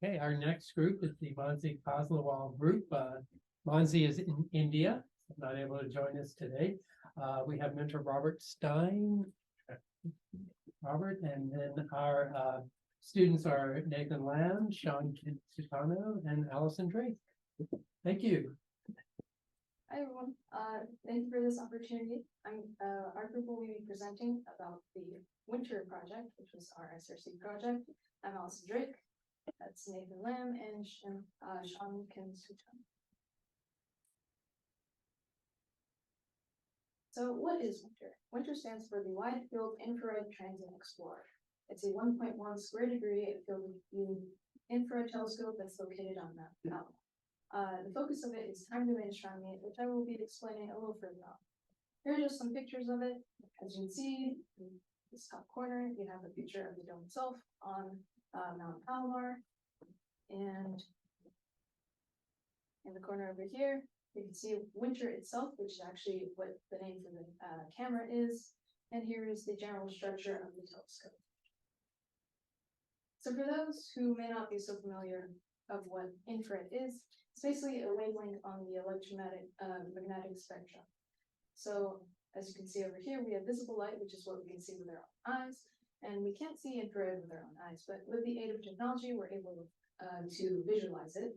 Okay, our next group is the Mansi Kasliwal Group. Mansi is in India, not able to join us today. We have mentor Robert Stein, and then our students are Nathan Lam, Sutanto, and Allison Drake. Thank you. Hi everyone, thank you for this opportunity. Our group will be presenting about the winter project, which was our SRC project. I'm Allison Drake, that's Nathan Lam, and Sean Sutanto. So what is winter? Winter stands for the Wide Field Infrared Transient Explorer. It's a 1.1 square degree field of view infrared telescope that's located on Mount Kasliwal. The focus of it is time-domain astronomy, which I will be explaining a little further on. Here are just some pictures of it. As you can see, in this top corner, you have a picture of the dome itself on Mount Kasliwal. And in the corner over here, you can see winter itself, which is actually what the name for the camera is. And here is the general structure of the telescope. So for those who may not be so familiar of what infrared is, it's basically a wavelength on the magnetic spectrum. So as you can see over here, we have visible light, which is what we can see with our own eyes, and we can't see infrared with our own eyes, but with the aid of technology, we're able to visualize it.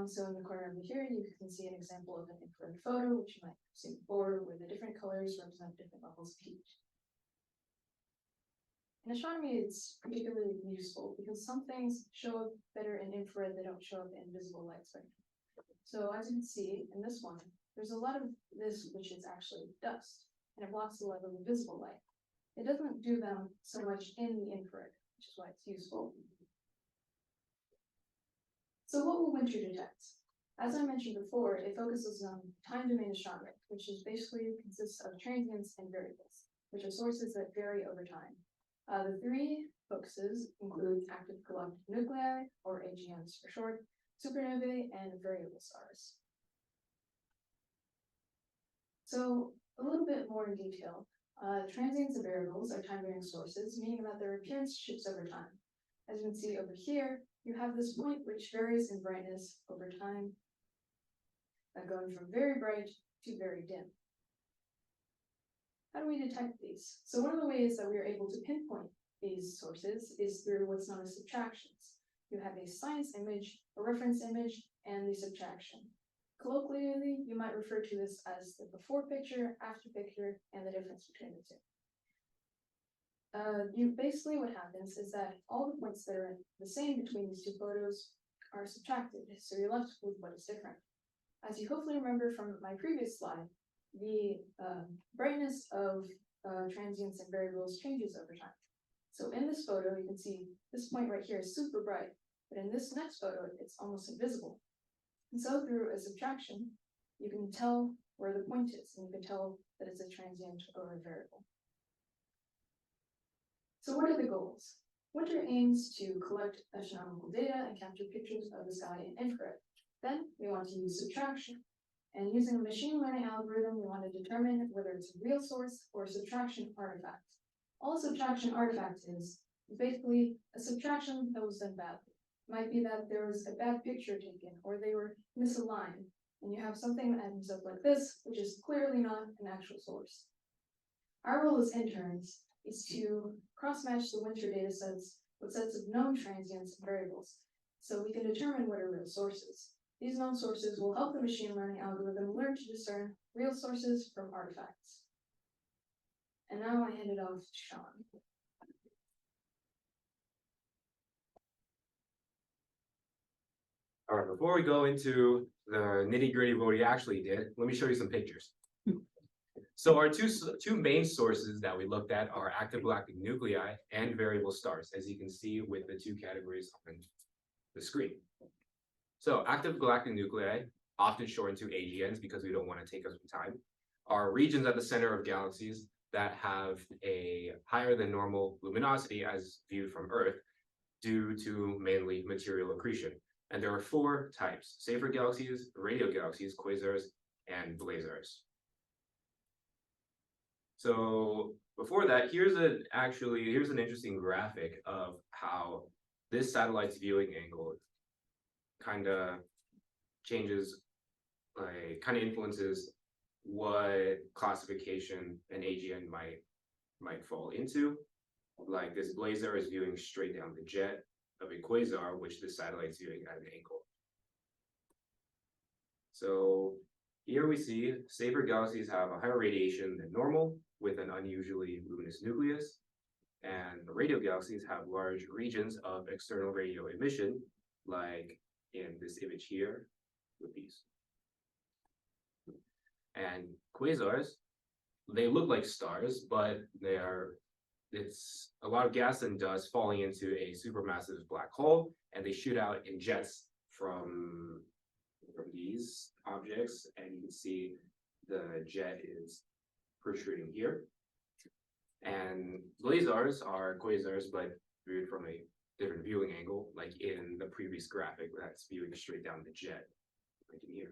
So in the corner over here, you can see an example of an infrared photo, which you might have seen before, where the different colors represent different levels of heat. In astronomy, it's particularly useful because some things show up better in infrared that don't show up in visible light spectrum. So as you can see in this one, there's a lot of this which is actually dust, and it blocks the level of visible light. It doesn't do them so much in the infrared, which is why it's useful. So what will winter detect? As I mentioned before, it focuses on time-domain astronomy, which is basically consists of transients and variables, which are sources that vary over time. The three focuses include active galactic nuclei, or AGNs for short, supernovae, and variable stars. So a little bit more in detail, transients and variables are time-varying sources, meaning that their appearance shifts over time. As you can see over here, you have this point which varies in brightness over time, going from very bright to very dim. How do we detect these? So one of the ways that we are able to pinpoint these sources is through what's known as subtractions. You have a science image, a reference image, and the subtraction. Colloquially, you might refer to this as the before picture, after picture, and the difference between the two. Basically what happens is that all the points that are the same between these two photos are subtracted, so you're left with what is different. As you hopefully remember from my previous slide, the brightness of transients and variables changes over time. So in this photo, you can see this point right here is super bright, but in this next photo, it's almost invisible. And so through a subtraction, you can tell where the point is, and you can tell that it's a transient or a variable. So what are the goals? Winter aims to collect astronomical data and capture pictures of the sky in infrared. Then we want to use subtraction. And using a machine learning algorithm, we want to determine whether it's a real source or a subtraction artifact. All a subtraction artifact is basically a subtraction that was done badly. It might be that there was a bad picture taken, or they were misaligned, and you have something that ends up like this, which is clearly not an actual source. Our role as interns is to cross-match the winter data sets with sets of known transients and variables, so we can determine what are real sources. These known sources will help the machine learning algorithm learn to discern real sources from artifacts. And now I hand it off to Sean. All right, before we go into the nitty-gritty of what we actually did, let me show you some pictures. So our two main sources that we looked at are active galactic nuclei and variable stars, as you can see with the two categories on the screen. So active galactic nuclei, often shortened to AGNs because we don't want to take up some time, are regions at the center of galaxies that have a higher than normal luminosity as viewed from Earth due to mainly material accretion. And there are four types: safer galaxies, radio galaxies, quasars, and blazars. So before that, here's an interesting graphic of how this satellite's viewing angle kind of changes, like kind of influences what classification an AGN might fall into. Like this blazar is viewing straight down the jet of a quasar, which this satellite's viewing at an angle. So here we see safer galaxies have a higher radiation than normal with an unusually luminous nucleus, and the radio galaxies have large regions of external radio emission, like in this image here with these. And quasars, they look like stars, but it's a lot of gas and dust falling into a supermassive black hole, and they shoot out in jets from these objects, and you can see the jet is protruding here. And blazars are quasars, but viewed from a different viewing angle, like in the previous graphic that's viewing straight down the jet, like in here.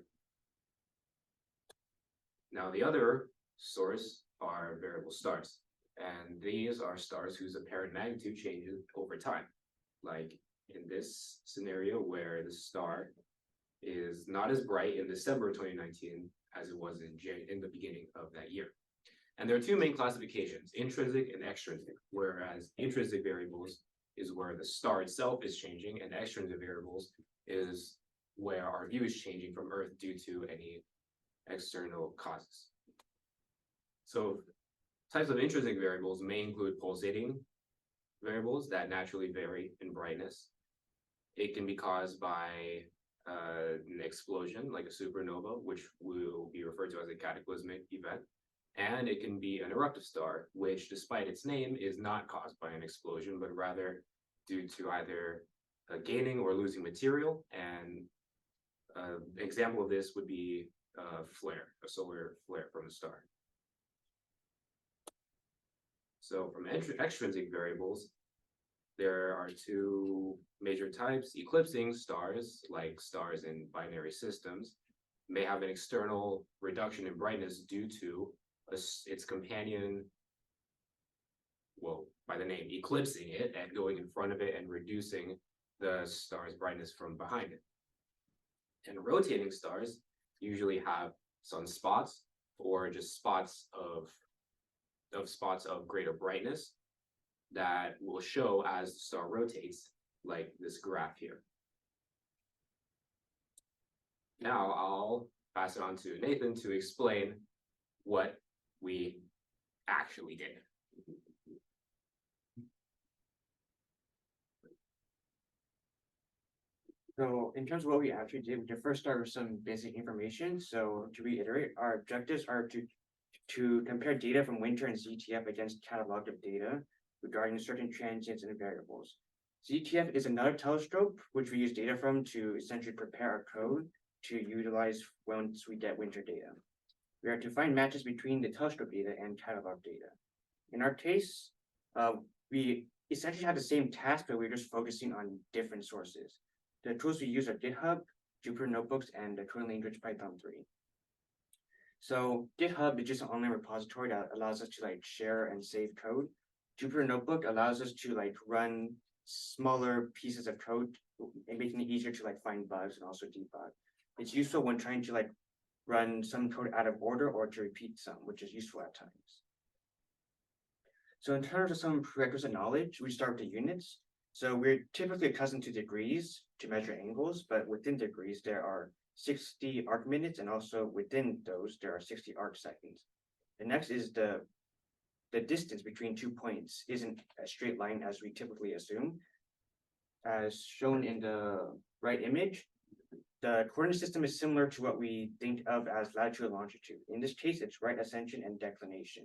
Now the other source are variable stars, and these are stars whose apparent magnitude changes over time, like in this scenario where the star is not as bright in December 2019 as it was in the beginning of that year. And there are two main classifications, intrinsic and extrinsic, whereas intrinsic variables is where the star itself is changing, and extrinsic variables is where our view is changing from Earth due to any external causes. So types of intrinsic variables may include pulsating variables that naturally vary in brightness. It can be caused by an explosion like a supernova, which will be referred to as a cataclysmic event. And it can be an eruptive star, which despite its name is not caused by an explosion, but rather due to either gaining or losing material. And an example of this would be a flare, a solar flare from a star. So from extrinsic variables, there are two major types. Eclipsing stars, like stars in binary systems, may have an external reduction in brightness due to its companion, well, by the name, eclipsing it and going in front of it and reducing the star's brightness from behind it. And rotating stars usually have sunspots or just spots of greater brightness that will show as the star rotates, like this graph here. Now I'll pass it on to Nathan to explain what we actually did. So in terms of what we actually did, we did first start with some basic information. So to reiterate, our objectives are to compare data from winter and ZTF against cataloged data regarding certain transients and variables. ZTF is another telescope which we use data from to essentially prepare our code to utilize once we get winter data. We are to find matches between the telescope data and catalog data. In our case, we essentially had the same task, but we're just focusing on different sources. The tools we use are GitHub, Jupyter Notebooks, and the currently enriched Python 3. So GitHub is just an online repository that allows us to share and save code. Jupyter Notebook allows us to run smaller pieces of code, making it easier to find bugs and also debug. It's useful when trying to run some code out of order or to repeat some, which is useful at times. So in terms of some prerequisite knowledge, we start with the units. So we're typically accustomed to degrees to measure angles, but within degrees, there are 60 arc minutes, and also within those, there are 60 arc seconds. The next is the distance between 2 points isn't a straight line as we typically assume. As shown in the right image, the coordinate system is similar to what we think of as latitude and longitude. In this case, it's right ascension and declination.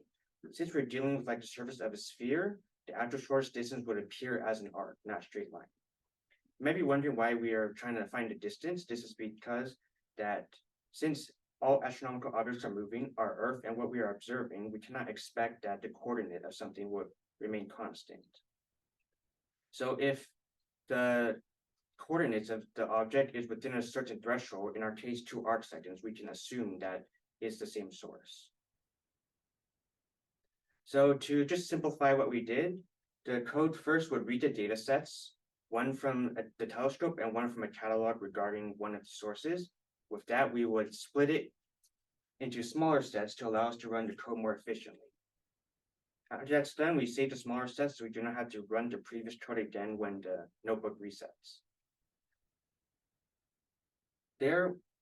Since we're dealing with the surface of a sphere, the actual shortest distance would appear as an arc, not a straight line. You might be wondering why we are trying to find the distance. This is because that since all astronomical objects are moving, our Earth and what we are observing, we cannot expect that the coordinate of something would remain constant. So if the coordinates of the object is within a certain threshold, in our case 2 arc seconds, we can assume that it's the same source. So to just simplify what we did, the code first would read the data sets one from the telescope and one from a catalog regarding one of the sources. With that, we would split it into smaller sets to allow us to run the code more efficiently. After that's done, we save the smaller sets so we do not have to run the previous code again when the notebook resets.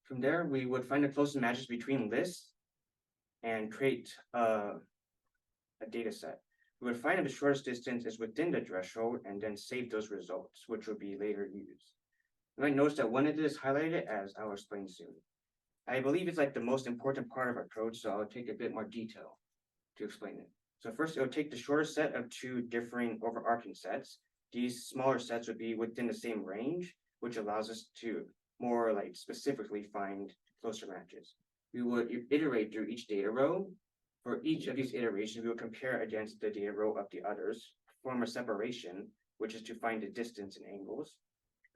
From there, we would find the closest matches between lists and create a data set. We would find that the shortest distance is within the threshold and then save those results, which will be later used. You might notice that one of it is highlighted, as I'll explain soon. I believe it's like the most important part of our code, so I'll take a bit more detail to explain it. So first, it'll take the shortest set of two differing overarching sets. These smaller sets would be within the same range, which allows us to more like specifically find closer matches. We would iterate through each data row. For each of these iterations, we will compare against the data row of the others, form a separation, which is to find the distance and angles.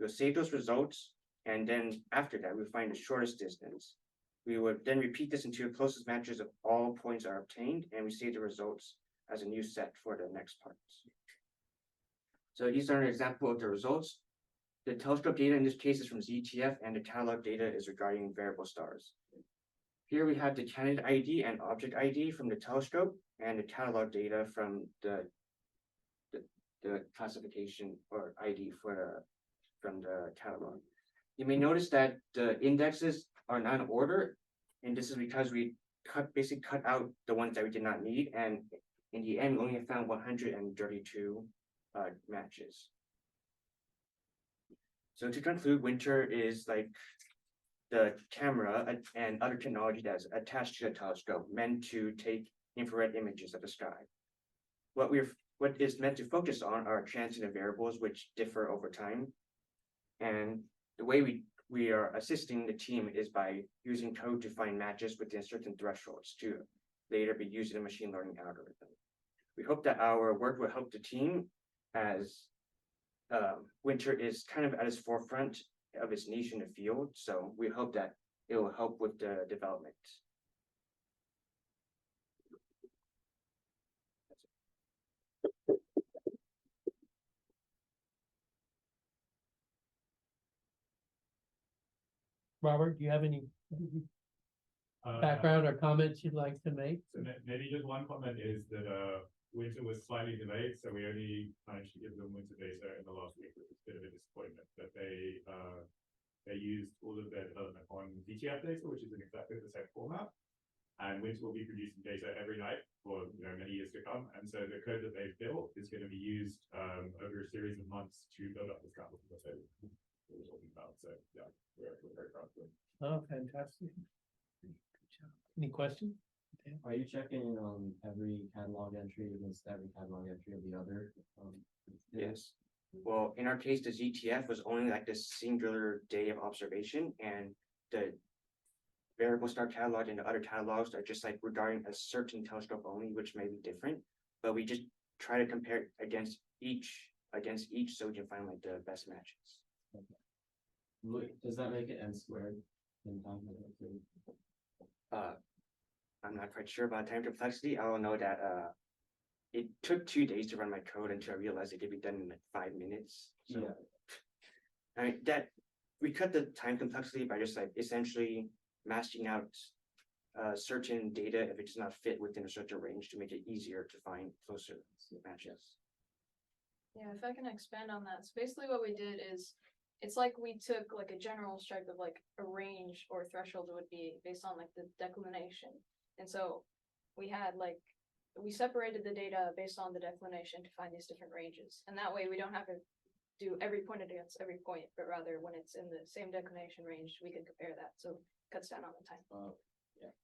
We'll save those results, and then after that, we'll find the shortest distance. We would then repeat this until the closest matches of all points are obtained, and we save the results as a new set for the next parts. So these are an example of the results. The telescope data in this case is from ZTF, and the catalog data is regarding variable stars. Here we have the candidate ID and object ID from the telescope, and the catalog data from the classification or ID from the catalog. You may notice that the indexes are not in order, and this is because we basically cut out the ones that we did not need, and in the end, we only found 132 matches. So to conclude, Winter is like the camera and other technology that's attached to the telescope, meant to take infrared images of the sky. What is meant to focus on are transient variables which differ over time. And the way we are assisting the team is by using code to find matches within certain thresholds to later be used in a machine learning algorithm. We hope that our work will help the team, as Winter is kind of at its forefront of its niche in the field. So we hope that it will help with the development. Robert, do you have any background or comments you'd like to make? So maybe just one comment is that Winter was slightly delayed, so we only managed to give them Winter data in the last week, which is a bit of a disappointment. But they used all of their development on DTF data, which is in exactly the same format. And Winter will be producing data every night for many years to come. And so the code that they've built is going to be used over a series of months to build up this capital that we're talking about. So yeah, we're very proud of them. Oh, fantastic. Good job. Any questions? Are you checking in on every catalog entry against every catalog entry of the other? Yes. Well, in our case, the ZTF was only like this singular day of observation, and the variable star catalog and the other catalogs are just like regarding a certain telescope only, which may be different. But we just try to compare against each, so we can find like the best matches. Okay. Does that make it n squared in time? I'm not quite sure about time complexity. I don't know that it took 2 days to run my code until I realized it could be done in like 5 minutes. So Yeah. I mean that we cut the time complexity by just like essentially masking out certain data if it does not fit within a certain range to make it easier to find closer matches. Yeah, if I can expand on that. So basically what we did is, it's like we took like a general stripe of like a range or threshold would be based on like the declination. And so we had like, we separated the data based on the declination to find these different ranges. And that way we don't have to do every point against every point, but rather when it's in the same declination range, we can compare that. So it cuts down on the time. Yeah.